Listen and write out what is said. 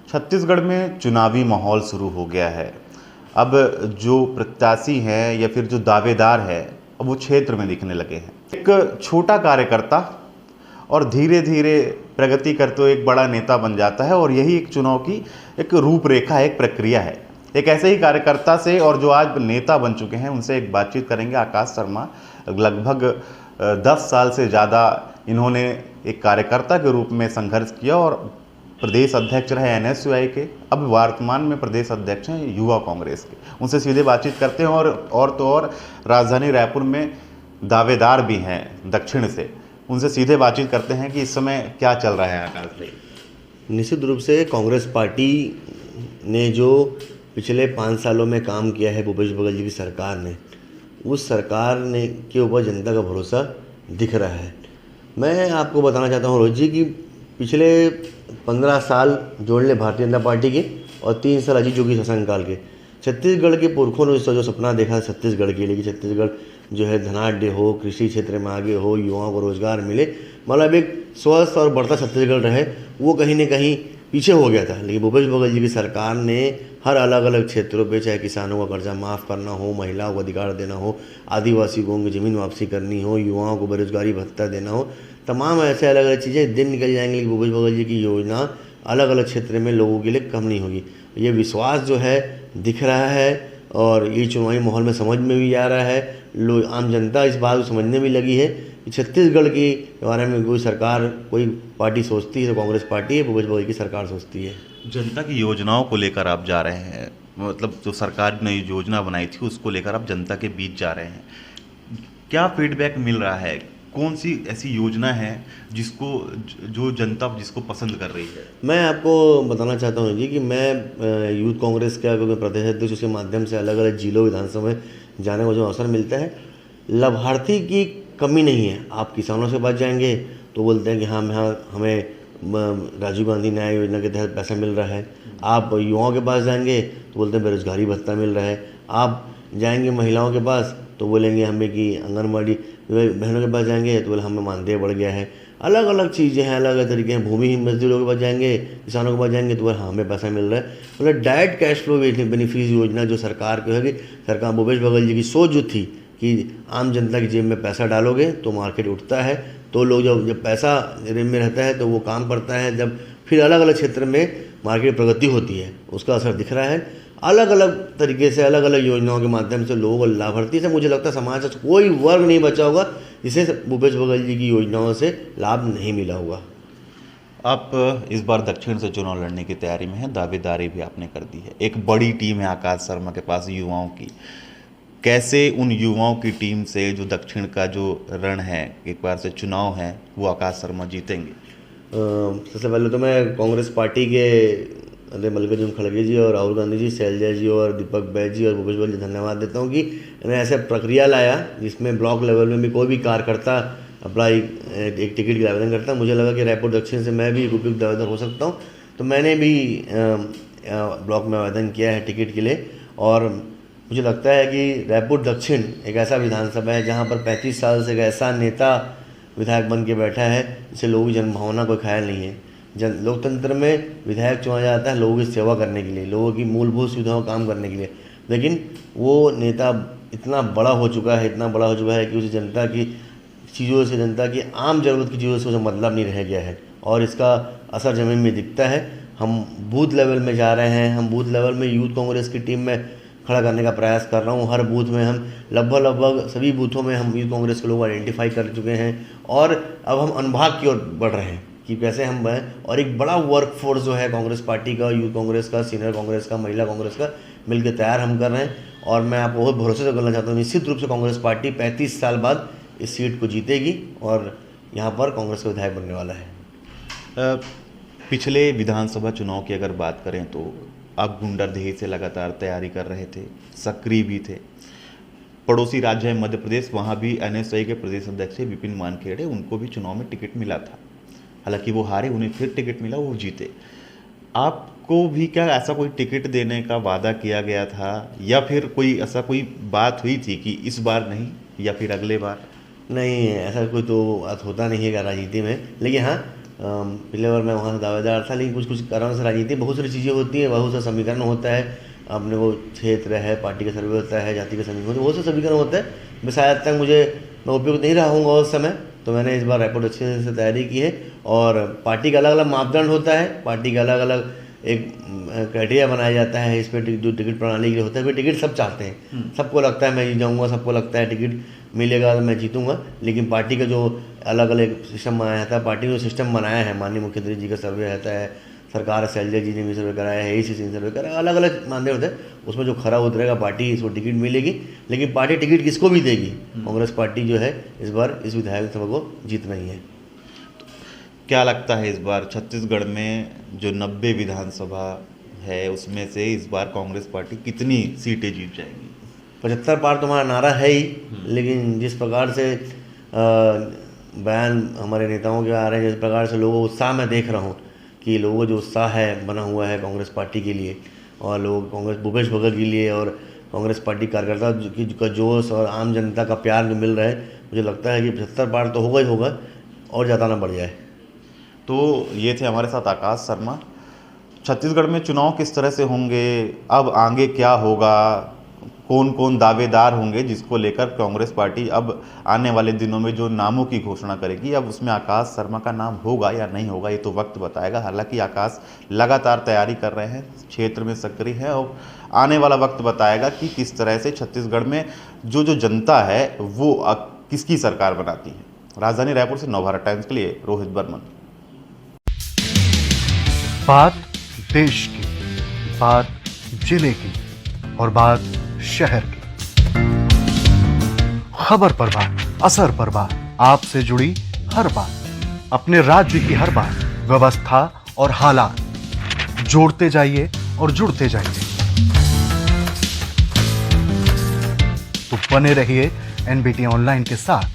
छत्तीसगढ़ में चुनावी माहौल शुरू हो गया है। अब जो प्रत्याशी हैं या फिर जो दावेदार है अब वो क्षेत्र में दिखने लगे हैं। एक छोटा कार्यकर्ता और धीरे धीरे प्रगति करते हुए एक बड़ा नेता बन जाता है और यही एक चुनाव की एक रूपरेखा है, एक प्रक्रिया है। एक ऐसे ही कार्यकर्ता से और जो आज नेता बन चुके हैं उनसे एक बातचीत करेंगे। आकाश शर्मा लगभग 10 साल से ज़्यादा इन्होंने एक कार्यकर्ता के रूप में संघर्ष किया और प्रदेश अध्यक्ष रहे एनएसयूआई के, अब वर्तमान में प्रदेश अध्यक्ष हैं युवा कांग्रेस के। उनसे सीधे बातचीत करते हैं और तो और राजधानी रायपुर में दावेदार भी हैं दक्षिण से, उनसे सीधे बातचीत करते हैं कि इस समय क्या चल रहा है। आकाश भाई, निश्चित रूप से कांग्रेस पार्टी ने जो पिछले 5 सालों में काम किया है भूपेश बघेल जी की सरकार ने, उस सरकार ने के ऊपर जनता का भरोसा दिख रहा है। मैं आपको बताना चाहता हूँ रोहित जी कि पिछले 15 साल जोड़ ले भारतीय जनता पार्टी के और 3 साल अजीत जोगी शासनकाल के, छत्तीसगढ़ के पुरखों ने जो सपना देखा छत्तीसगढ़ के लिए कि छत्तीसगढ़ जो है धनाढ़ हो, कृषि क्षेत्र में आगे हो, युवाओं को रोजगार मिले, मतलब एक स्वस्थ और बढ़ता छत्तीसगढ़ रहे, वो कहीं ना कहीं पीछे हो गया था। लेकिन भूपेश बघेल जी की सरकार ने हर अलग अलग क्षेत्रों पे, चाहे किसानों का कर्जा माफ़ करना हो, महिलाओं को अधिकार देना हो, आदिवासी को ज़मीन वापसी करनी हो, युवाओं को बेरोजगारी भत्ता देना हो, तमाम ऐसे अलग अलग चीज़ें दिन निकल जाएंगे लेकिन भूपेश बघेल जी की योजना अलग अलग क्षेत्र में लोगों के लिए कम नहीं होगी। ये विश्वास जो है दिख रहा है और ये चुनावी माहौल में समझ में भी आ रहा है। लोग, आम जनता इस बात को समझने भी लगी है कि छत्तीसगढ़ के बारे में कोई सरकार, कोई पार्टी सोचती है तो कांग्रेस पार्टी है, भूपेश बघेल की सरकार सोचती है। जनता की योजनाओं को लेकर आप जा रहे हैं, मतलब जो सरकार ने योजना बनाई थी उसको लेकर आप जनता के बीच जा रहे हैं, क्या फीडबैक मिल रहा है? कौन सी ऐसी योजना है जिसको जो जनता जिसको पसंद कर रही है? मैं आपको बताना चाहता हूँ जी कि मैं यूथ कांग्रेस का क्योंकि प्रदेश अध्यक्ष, उसके माध्यम से अलग अलग जिलों विधानसभा में जाने का जो अवसर मिलता है, लाभार्थी की कमी नहीं है। आप किसानों से बात जाएंगे तो बोलते हैं कि हाँ हमें राजीव गांधी न्याय योजना के तहत पैसा मिल रहा है। आप युवाओं के पास जाएंगे तो बोलते हैं बेरोजगारी भत्ता मिल रहा है। आप जाएंगे महिलाओं के पास तो बोलेंगे हमें कि आंगनबाड़ी बहनों के पास जाएंगे तो बोले हमें मानदेय बढ़ गया है। अलग अलग चीज़ें हैं, अलग अलग तरीके हैं। भूमिहीन मजदूरों के पास जाएंगे, किसानों के पास जाएंगे तो बोले हाँ हमें पैसा मिल रहा है। मतलब डायरेक्ट कैश फ्लो बेनिफिट योजना जो सरकार की है, सरकार भूपेश बघेल जी की सोच जो थी कि आम जनता की जेब में पैसा डालोगे तो मार्केट उठता है, तो लोग जब पैसा जेब में रहता है तो वो काम करता है, जब फिर अलग अलग क्षेत्र में मार्केट प्रगति होती है, उसका असर दिख रहा है। अलग अलग तरीके से अलग अलग योजनाओं के माध्यम से लोगों को लाभार्थी से, मुझे लगता है समाज का कोई वर्ग नहीं बचा होगा जिसे भूपेश बघेल जी की योजनाओं से लाभ नहीं मिला होगा। आप इस बार दक्षिण से चुनाव लड़ने की तैयारी में हैं, दावेदारी भी आपने कर दी है। एक बड़ी टीम है आकाश शर्मा के पास युवाओं की, कैसे उन युवाओं की टीम से जो दक्षिण का जो रण है, एक बार से चुनाव है, वो आकाश शर्मा जीतेंगे? सबसे पहले तो मैं कांग्रेस पार्टी के मल्लिकार्जुन खड़गे जी और राहुल गांधी जी, शैलजा जी और दीपक बैज जी और भूपेश बघेल जी धन्यवाद देता हूँ कि इन्होंने ऐसे प्रक्रिया लाया जिसमें ब्लॉक लेवल में भी कोई भी कार्यकर्ता अपना एक टिकट का आवेदन करता। मुझे लगा कि रायपुर दक्षिण से मैं भी एक उपयुक्त दावेदार हो सकता हूँ, तो मैंने भी ब्लॉक में आवेदन किया है टिकट के लिए। और मुझे लगता है कि रायपुर दक्षिण एक ऐसा विधानसभा है जहाँ पर 35 साल से एक ऐसा नेता विधायक बन के बैठा है जिसे लोगों की जनभावना कोई ख्याल नहीं है। लोकतंत्र में विधायक चुना जाता है लोगों की सेवा करने के लिए, लोगों की मूलभूत सुविधाओं का काम करने के लिए, लेकिन वो नेता इतना बड़ा हो चुका है, इतना बड़ा हो चुका है कि उसे जनता की चीज़ों से, जनता की आम ज़रूरत की चीज़ों से उसे मतलब नहीं रह गया है और इसका असर ज़मीन में दिखता है। हम बूथ लेवल में जा रहे हैं, हम बूथ लेवल में यूथ कांग्रेस की टीम में खड़ा करने का प्रयास कर रहा हूँ। हर बूथ में हम लगभग सभी बूथों में हम यूथ कांग्रेस के लोग आइडेंटिफाई कर चुके हैं और अब हम अनुभाग की ओर बढ़ रहे हैं कि कैसे हम हैं। और एक बड़ा वर्कफोर्स जो है कांग्रेस पार्टी का, यूथ कांग्रेस का, सीनियर कांग्रेस का, महिला कांग्रेस का मिलकर तैयार हम कर रहे हैं। और मैं आपको बहुत भरोसे से करना चाहता हूँ, निश्चित रूप से कांग्रेस पार्टी 35 साल बाद इस सीट को जीतेगी और यहाँ पर कांग्रेस का विधायक बनने वाला है। पिछले विधानसभा चुनाव की अगर बात करें तो आप गुंडरदेही से लगातार तैयारी कर रहे थे, सक्रिय भी थे। पड़ोसी राज्य है मध्य प्रदेश, वहाँ भी एनएसयूआई के प्रदेश अध्यक्ष विपिन वानखेड़े, उनको भी चुनाव में टिकट मिला था। हालांकि वो हारे, उन्हें फिर टिकट मिला, वो जीते। आपको भी क्या ऐसा कोई टिकट देने का वादा किया गया था या फिर कोई ऐसा कोई बात हुई थी कि इस बार नहीं या फिर अगले बार? नहीं, ऐसा कोई तो बात होता नहीं है राजनीति में, लेकिन हाँ पिछले बार मैं वहाँ से दावेदार था, लेकिन कुछ कुछ कारणों से राजनीति बहुत सारी चीज़ें होती हैं, बहुत सा समीकरण होता है, अपने वो क्षेत्र है, पार्टी का सर्वे होता है, जाति का समीकरण होता है, बहुत से समीकरण होते हैं। मैं शायद तक मैं उपयुक्त नहीं रहा हूँगा उस समय, तो मैंने इस बार रिपोर्ट अच्छे से तैयारी की है। और पार्टी का अलग अलग मापदंड होता है, पार्टी का अलग अलग एक क्राइटेरिया बनाया जाता है इस पर, जो टिकट प्रणाली के लिए होता है। फिर टिकट सब चाहते हैं, सबको लगता है मैं जीत जाऊँगा, सबको लगता है टिकट मिलेगा तो मैं जीतूँगा, लेकिन पार्टी का जो अलग अलग सिस्टम बनाया था, पार्टी ने जो सिस्टम बनाया है, माननीय मुख्यमंत्री जी का सर्वे रहता है, सरकार शैलजा जी ने भी सर्वे कराया है, ACC ने सर्वे कराया, अलग अलग मानदंड होते हैं, उसमें जो खरा उतरेगा पार्टी इसको टिकट मिलेगी। लेकिन पार्टी टिकट किसको भी देगी, कांग्रेस पार्टी जो है इस बार इस विधायक सभा को जीत रही है। क्या लगता है इस बार छत्तीसगढ़ में जो 90 विधानसभा है उसमें से इस बार कांग्रेस पार्टी कितनी सीटें जीत जाएगी? 75 पार तुम्हारा नारा है ही, लेकिन जिस प्रकार से बयान हमारे नेताओं के आ रहे हैं, जिस प्रकार से लोगों को उत्साह मैं देख रहा हूँ कि लोगों का जो उत्साह है बना हुआ है कांग्रेस पार्टी के लिए, और लोग कांग्रेस भूपेश बघेल के लिए और कांग्रेस पार्टी कार्यकर्ता का जोश और आम जनता का प्यार जो मिल रहा है, मुझे लगता है कि 75 पार तो होगा ही होगा, और ज़्यादा ना बढ़ जाए। तो ये थे हमारे साथ आकाश शर्मा। छत्तीसगढ़ में चुनाव किस तरह से होंगे, अब आगे क्या होगा, कौन कौन दावेदार होंगे, जिसको लेकर कांग्रेस पार्टी अब आने वाले दिनों में जो नामों की घोषणा करेगी, अब उसमें आकाश शर्मा का नाम होगा या नहीं होगा ये तो वक्त बताएगा। हालांकि आकाश लगातार तैयारी कर रहे हैं, क्षेत्र में सक्रिय है, और आने वाला वक्त बताएगा कि किस तरह से छत्तीसगढ़ में जो जनता है वो किसकी सरकार बनाती है। राजधानी रायपुर से नवभारत टाइम्स के लिए रोहित बर्मन। बात देश की, बात जिले की, और बात शहर की। खबर पर बात, असर पर बात, आपसे जुड़ी हर बात, अपने राज्य की हर बात, व्यवस्था और हालात, जोड़ते जाइए और जुड़ते जाइए। तो बने रहिए NBT ऑनलाइन के साथ।